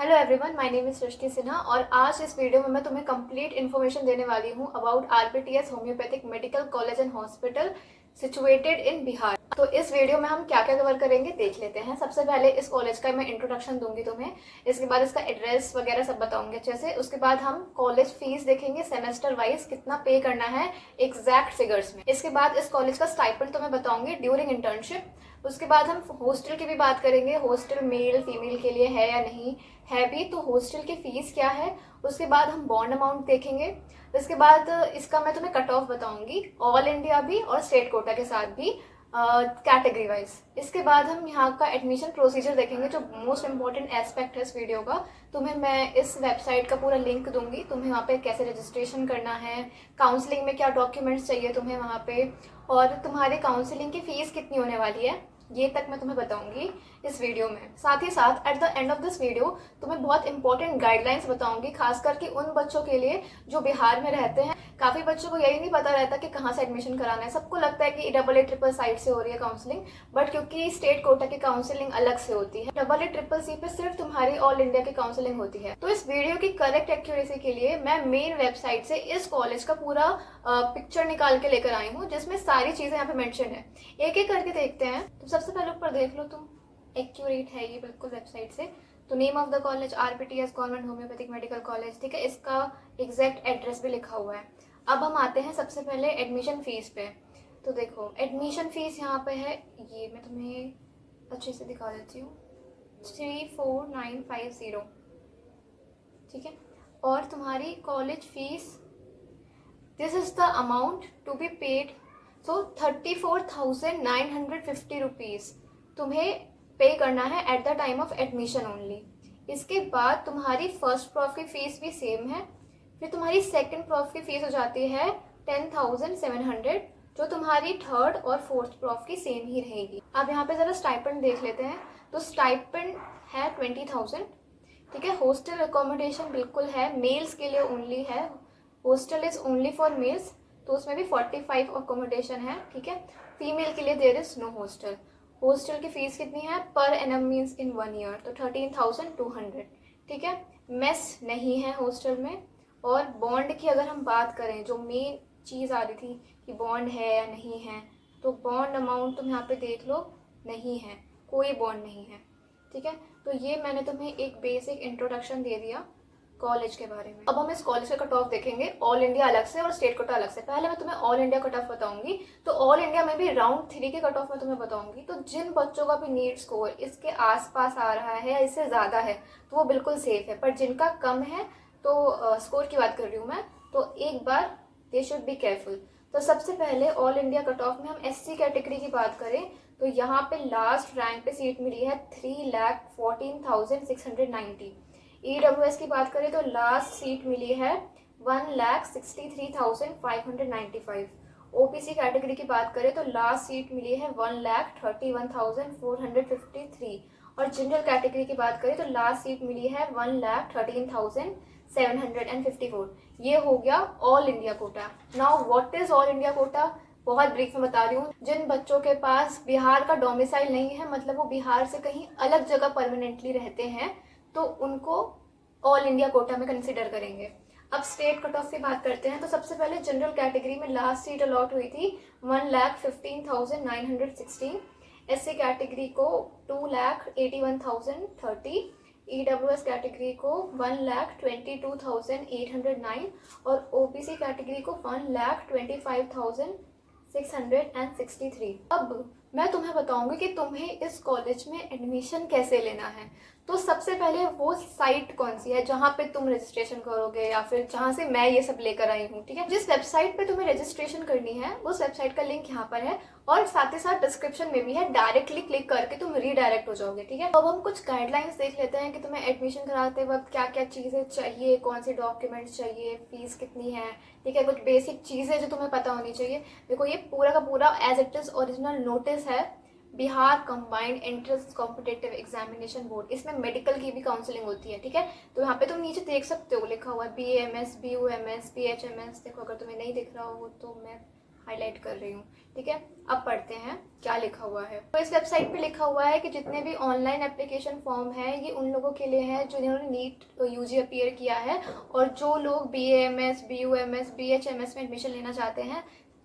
Hello everyone, my name is Srishti Sinha और आज इस वीडियो में मैं तुम्हें कंप्लीट इन्फॉर्मेशन देने वाली हूँ about RPTS homeopathic medical college and hospital situated in Bihar. तो इस वीडियो में हम क्या क्या कवर करेंगे देख लेते हैं। सबसे पहले इस कॉलेज का मैं इंट्रोडक्शन दूंगी तुम्हें, इसके बाद इसका एड्रेस वगैरह सब बताऊंगी अच्छे से। उसके बाद हम कॉलेज फीस देखेंगे, सेमेस्टर वाइज कितना पे करना है एग्जैक्ट फिगर्स में। इसके बाद इस कॉलेज का स्टाइपेंड तुम्हें बताऊंगी ड्यूरिंग इंटर्नशिप। उसके बाद हम हॉस्टल की भी बात करेंगे, हॉस्टल मेल फीमेल के लिए है या नहीं है भी, तो हॉस्टल की फीस क्या है। उसके बाद हम बॉन्ड अमाउंट देखेंगे। इसके बाद इसका मैं तुम्हें कट ऑफ बताऊंगी, ऑल इंडिया भी और स्टेट कोटा के साथ भी कैटेगरी वाइज। इसके बाद हम यहाँ का एडमिशन प्रोसीजर देखेंगे, जो मोस्ट इंपॉर्टेंट एस्पेक्ट है इस वीडियो का। तुम्हें मैं इस वेबसाइट का पूरा लिंक दूंगी, तुम्हें वहाँ पे कैसे रजिस्ट्रेशन करना है, काउंसलिंग में क्या डॉक्यूमेंट्स चाहिए तुम्हें वहाँ पे, और तुम्हारी काउंसलिंग की फीस कितनी होने वाली है, ये तक मैं तुम्हें बताऊंगी इस वीडियो में। साथ ही साथ at the end of this video तुम्हें बहुत इंपॉर्टेंट गाइडलाइंस बताऊंगी, खास करके उन बच्चों के लिए जो बिहार में रहते हैं। काफी बच्चों को यही नहीं पता रहता कि कहाँ से एडमिशन कराना है। सबको लगता है कि AA साइड से हो रही है काउंसलिंग, बट क्योंकि स्टेट कोटा की काउंसलिंग अलग से होती है, AA पे सिर्फ तुम्हारी ऑल इंडिया की काउंसलिंग होती है। तो इस वीडियो की करेक्ट एक्यूरेसी के लिए मैं मेन वेबसाइट से इस कॉलेज का पूरा पिक्चर निकाल के लेकर आई हूँ, जिसमें सारी चीजें यहाँ पे मेंशन है। एक एक करके देखते हैं। तो सबसे पहले ऊपर देख लो तुम, एक्यूरेट है ये बिल्कुल वेबसाइट से। तो name of the college RPTS government homeopathic medical college, ठीक है। इसका एग्जैक्ट एड्रेस भी लिखा हुआ है। अब हम आते हैं सबसे पहले एडमिशन फीस पे। तो देखो एडमिशन फीस यहाँ पे है, ये मैं तुम्हें अच्छे से दिखा देती हूँ, 34950, ठीक है। और तुम्हारी college fees, this is the amount to be paid, so 34,950 rupees तुम्हें पे करना है at the time of admission only. इसके बाद तुम्हारी फर्स्ट प्रॉफ की फीस भी सेम है। फिर तुम्हारी सेकंड प्रॉफ की फीस हो जाती है 10,700, जो तुम्हारी थर्ड और फोर्थ प्रॉफ की सेम ही रहेगी। अब यहाँ पे जरा स्टाइपेंड देख लेते हैं। तो स्टाइपेंड है 20,000, ठीक है। हॉस्टल अकोमोडेशन बिल्कुल है, मेल्स के लिए ओनली है, hostel is only for mails, तो उसमें भी 45 अकोमोडेशन है, ठीक है। फीमेल के लिए there is no hostel. Hostel की फीस कितनी है per annum means in 1 year, तो 13,200, ठीक है। मेस नहीं है हॉस्टल में। और बॉन्ड की अगर हम बात करें, जो मेन चीज़ आ रही थी कि बॉन्ड है या नहीं है, तो बॉन्ड अमाउंट तुम यहाँ पे देख लो, नहीं है, कोई बॉन्ड नहीं है, ठीक है। तो ये मैंने तुम्हें एक बेसिक इंट्रोडक्शन दे दिया कॉलेज के बारे में। अब हम इस कॉलेज का कट ऑफ देखेंगे, ऑल इंडिया अलग से और स्टेट कोटा अलग से। पहले मैं तुम्हें ऑल इंडिया कट ऑफ बताऊंगी, तो ऑल इंडिया में भी राउंड 3 के कट ऑफ में तुम्हें बताऊंगी। तो जिन बच्चों का भी नीट स्कोर इसके आसपास आ रहा है या इससे ज्यादा है, तो वो बिल्कुल सेफ है। पर जिनका कम है, तो स्कोर की बात कर रही हूँ मैं, तो एक बार दे शुड बी केयरफुल। तो सबसे पहले ऑल इंडिया कट ऑफ में हम SC कैटेगरी की बात करें, तो यहाँ पे लास्ट रैंक पे सीट मिली है 3,14,690। EWS की बात करें तो लास्ट सीट मिली है 1,63,595। OPC कैटेगरी की बात करें तो लास्ट सीट मिली है 1,31,453। और जनरल कैटेगरी की बात करें तो लास्ट सीट मिली है 1,13,754। ये हो गया all India quota. Now what is all India quota, बहुत ब्रीफ में बता रही हूँ। जिन बच्चों के पास बिहार का डोमिसाइल नहीं है, मतलब वो बिहार से कहीं अलग जगह परमानेंटली रहते हैं, तो उनको ऑल इंडिया कोटा में कंसिडर करेंगे। अब स्टेट कट ऑफ की बात करते हैं। तो सबसे पहले जनरल कैटेगरी में लास्ट सीट अलॉट हुई थी 1,15,916। SC कैटेगरी को 2,81,030। EWS कैटेगरी को 1,22,809 और OBC कैटेगरी को 1,25,663। अब मैं तुम्हें बताऊंगी कि तुम्हें इस कॉलेज में एडमिशन कैसे लेना है। तो सबसे पहले वो साइट कौन सी है जहाँ पे तुम रजिस्ट्रेशन करोगे, या फिर जहाँ से मैं ये सब लेकर आई हूँ, ठीक है। जिस वेबसाइट पे तुम्हें रजिस्ट्रेशन करनी है उस वेबसाइट का लिंक यहाँ पर है, और साथ ही साथ डिस्क्रिप्शन में भी है। डायरेक्टली क्लिक करके तुम रीडायरेक्ट हो जाओगे, ठीक है। अब हम कुछ गाइडलाइंस देख लेते हैं कि तुम्हें एडमिशन कराते वक्त क्या क्या चीज़ें चाहिए, कौन से डॉक्यूमेंट्स चाहिए, फीस कितनी है, ठीक है। कुछ बेसिक चीज़ें जो तुम्हें पता होनी चाहिए। देखो ये पूरा का पूरा as it is original notice है, Bihar combined entrance competitive examination board. इसमें मेडिकल की भी काउंसलिंग होती है, ठीक है। तो यहाँ पे तुम नीचे देख सकते हो लिखा हुआ है BAMS, BUMS, BHMS। देखो अगर तुम्हें नहीं दिख रहा हो तो मैं हाईलाइट कर रही हूँ, ठीक है। अब पढ़ते हैं क्या लिखा हुआ है। तो इस वेबसाइट पे लिखा हुआ है कि जितने भी ऑनलाइन एप्लीकेशन फॉर्म है ये उन लोगों के लिए है जिन्होंने नीट यूजी अपीयर किया है और जो लोग BAMS, BUMS, BHMS में एडमिशन लेना चाहते हैं।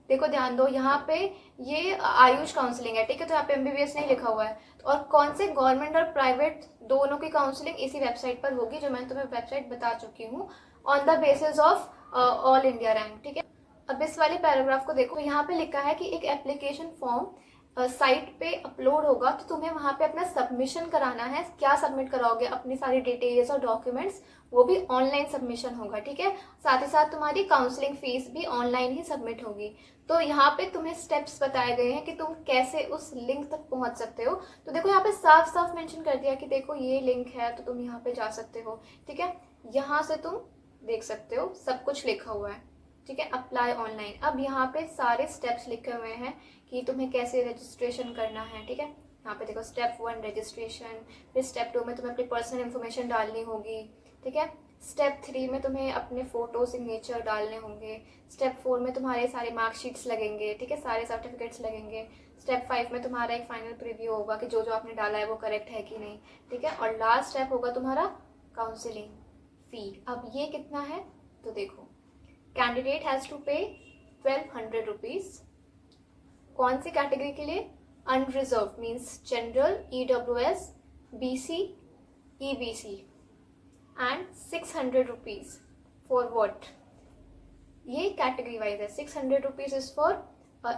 देखो ध्यान दो, यहाँ पे ये आयुष काउंसलिंग है, ठीक है, तो यहाँ पे MBBS नहीं लिखा हुआ है। और कौन से गवर्नमेंट और प्राइवेट दोनों की काउंसलिंग इसी वेबसाइट पर होगी, जो मैंने तुम्हें वेबसाइट बता चुकी हूँ, on the basis of all India rank, ठीक है। अब इस वाले पैराग्राफ को देखो, यहाँ पे लिखा है कि एक एप्लीकेशन फॉर्म साइट पे अपलोड होगा, तो तुम्हें वहां पे अपना सबमिशन कराना है। क्या सबमिट कराओगे? अपनी सारी डिटेल्स और डॉक्यूमेंट्स, वो भी ऑनलाइन सबमिशन होगा, ठीक है। साथ ही साथ तुम्हारी काउंसलिंग फीस भी ऑनलाइन ही सबमिट होगी। तो यहाँ पे तुम्हें स्टेप्स बताए गए हैं कि तुम कैसे उस लिंक तक पहुंच सकते हो। तो देखो यहाँ पे साफ साफ मेंशन कर दिया कि देखो ये लिंक है, तो तुम यहाँ पे जा सकते हो, ठीक है। यहाँ से तुम देख सकते हो, सब कुछ लिखा हुआ है, ठीक है। Apply online. अब यहाँ पे सारे स्टेप्स लिखे हुए हैं कि तुम्हें कैसे रजिस्ट्रेशन करना है, ठीक है। यहाँ पे देखो स्टेप 1 रजिस्ट्रेशन, फिर स्टेप 2 में तुम्हें अपनी पर्सनल इन्फॉर्मेशन डालनी होगी, ठीक है। स्टेप 3 में तुम्हें अपने फोटो सिग्नेचर डालने होंगे। स्टेप 4 में तुम्हारे सारे मार्कशीट्स लगेंगे, ठीक है, सारे सर्टिफिकेट्स लगेंगे। स्टेप 5 में तुम्हारा एक फाइनल प्रीव्यू होगा कि जो जो आपने डाला है वो करेक्ट है कि नहीं, ठीक है। और लास्ट स्टेप होगा तुम्हारा काउंसलिंग फी। अब ये कितना है तो देखो, कैंडिडेट हैज़ टू पे 1200 रुपीज़। कौन सी कैटेगरी के लिए? Unreserve means general, EWS, BC, EBC and 600 rupees for what? ये कैटेगरी वाइज है। 600 rupees is for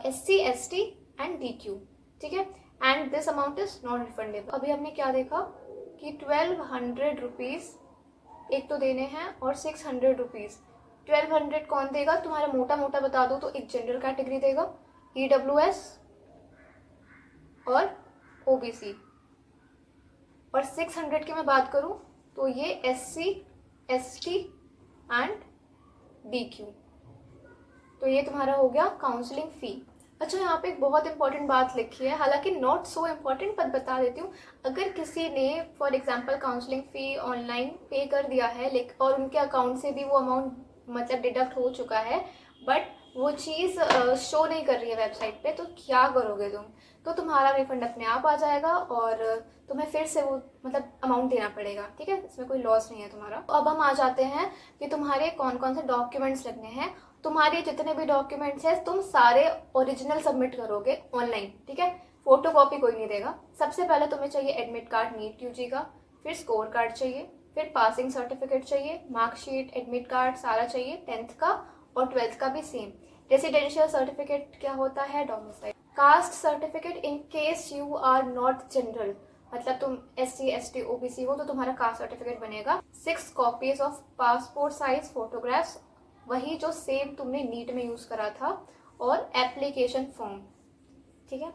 SC, ST and DQ, ठीक है। And this amount is not refundable. अभी हमने क्या देखा कि 1200 रुपीज़ एक तो देने हैं और 600 रुपीज़। 1200 कौन देगा? तुम्हारा मोटा मोटा बता दो तो एक जनरल कैटेगरी देगा, EWS और OBC। और 600 की मैं बात करूं तो ये SC, ST एंड DQ। तो ये तुम्हारा हो गया काउंसलिंग फी। अच्छा, यहाँ पे एक बहुत इंपॉर्टेंट बात लिखी है, हालांकि नॉट सो इम्पॉर्टेंट, पर बता देती हूँ। अगर किसी ने for example counselling fee online पे कर दिया है लेकिन और उनके अकाउंट से भी वो अमाउंट मतलब डिडक्ट हो चुका है, बट वो चीज़ शो नहीं कर रही है वेबसाइट पे, तो क्या करोगे तुम? तो तुम्हारा रिफंड अपने आप आ जाएगा और तुम्हें फिर से वो मतलब अमाउंट देना पड़ेगा, ठीक है। इसमें कोई लॉस नहीं है तुम्हारा। तो अब हम आ जाते हैं कि तुम्हारे कौन कौन से डॉक्यूमेंट्स लगने हैं। तुम्हारे जितने भी डॉक्यूमेंट्स हैं तुम सारे ओरिजिनल सबमिट करोगे ऑनलाइन, ठीक है। फोटो कॉपी कोई नहीं देगा। सबसे पहले तुम्हें चाहिए एडमिट कार्ड नीट यूजी का, फिर स्कोर कार्ड चाहिए, फिर पासिंग सर्टिफिकेट चाहिए, मार्कशीट, एडमिट कार्ड सारा चाहिए, 10th का और 12th का भी सेम। रेसिडेंशियल सर्टिफिकेट क्या होता है? Domicile. Caste certificate in case you are not general, मतलब तुम SC, ST, OBC हो तो तुम्हारा कास्ट सर्टिफिकेट बनेगा। 6 copies of passport size photographs, वही जो सेम तुमने नीट में यूज करा था, और एप्लीकेशन फॉर्म, ठीक है।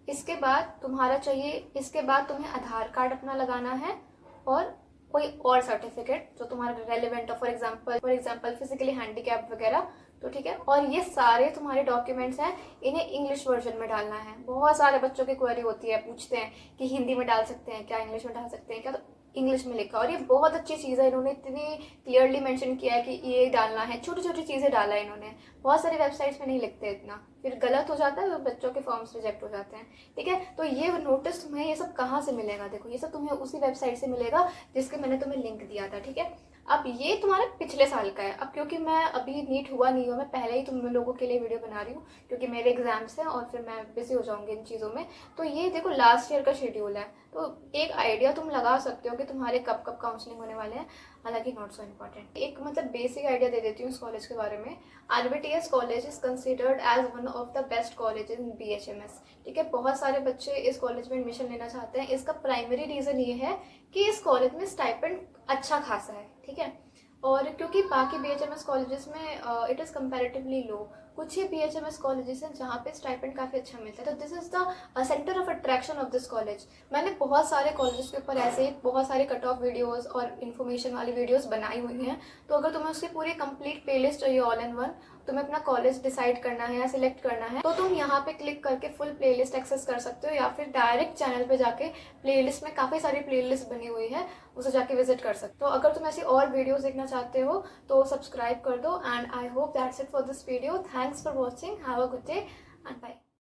इसके बाद तुम्हारा चाहिए, इसके बाद तुम्हें आधार कार्ड अपना लगाना है और कोई और सर्टिफिकेट जो तुम्हारा रेलिवेंट हो, फॉर एग्जांपल फिजिकली हैंडीकैप वगैरह, तो ठीक है। और ये सारे तुम्हारे डॉक्यूमेंट्स हैं, इन्हें इंग्लिश वर्जन में डालना है। बहुत सारे बच्चों की क्वेरी होती है, पूछते हैं कि हिंदी में डाल सकते हैं क्या, इंग्लिश में डाल सकते हैं क्या, तो इंग्लिश में लिखा। और ये बहुत अच्छी चीज़ है, इन्होंने इतनी क्लियरली मेंशन किया है कि ये डालना है, छोटी छोटी चीज़ें डाला है इन्होंने। बहुत सारी वेबसाइट्स में नहीं लिखते इतना, फिर गलत हो जाता है, तो बच्चों के फॉर्म्स रिजेक्ट हो जाते हैं, ठीक है। तो ये नोटिस तुम्हें ये सब कहाँ से मिलेगा? देखो ये सब तुम्हें उसी वेबसाइट से मिलेगा जिसके मैंने तुम्हें लिंक दिया था, ठीक है। अब ये तुम्हारे पिछले साल का है। अब क्योंकि मैं अभी नीट हुआ नहीं हुआ, मैं पहले ही तुम लोगों के लिए वीडियो बना रही हूँ क्योंकि मेरे एग्जाम्स हैं और फिर मैं बिजी हो जाऊंगी इन चीज़ों में। तो ये देखो लास्ट ईयर का शेड्यूल है, तो एक आइडिया तुम लगा सकते हो कि तुम्हारे कब कब काउंसलिंग होने वाले हैं, हालांकि नॉट सो इम्पॉर्टेंट। एक मतलब बेसिक आइडिया दे देती हूँ इस कॉलेज के बारे में। RBTS college is considered as one of the best college in BHMS, ठीक है। बहुत सारे बच्चे इस कॉलेज में एडमिशन लेना चाहते हैं। इसका प्राइमरी रीज़न ये है कि इस कॉलेज में स्टाइपेंड अच्छा खासा है, ठीक है। और क्योंकि बाकी BHMS कॉलेजेस में इट इज़ कंपैरेटिवली लो, कुछ ही BHMS कॉलेजेस हैं जहाँ पे स्टाइपेंड काफ़ी अच्छा मिलता है। तो this is the centre of attraction of this college. मैंने बहुत सारे कॉलेजेस के ऊपर ऐसे ही बहुत सारे कट ऑफ वीडियोस और इन्फॉर्मेशन वाली वीडियोस बनाई हुई हैं, तो अगर तुम्हें उसकी पूरी कंप्लीट प्लेलिस्ट चाहिए ऑल इन वन, तुम्हें अपना कॉलेज डिसाइड करना है या सिलेक्ट करना है, तो तुम यहाँ पे क्लिक करके फुल प्लेलिस्ट एक्सेस कर सकते हो, या फिर डायरेक्ट चैनल पे जाके प्लेलिस्ट में काफ़ी सारी प्लेलिस्ट बनी हुई है, उसे जाके विजिट कर सकते हो। तो अगर तुम ऐसी और वीडियोस देखना चाहते हो तो सब्सक्राइब कर दो। And I hope that's it for this video. Thanks for watching, have a good day and bye.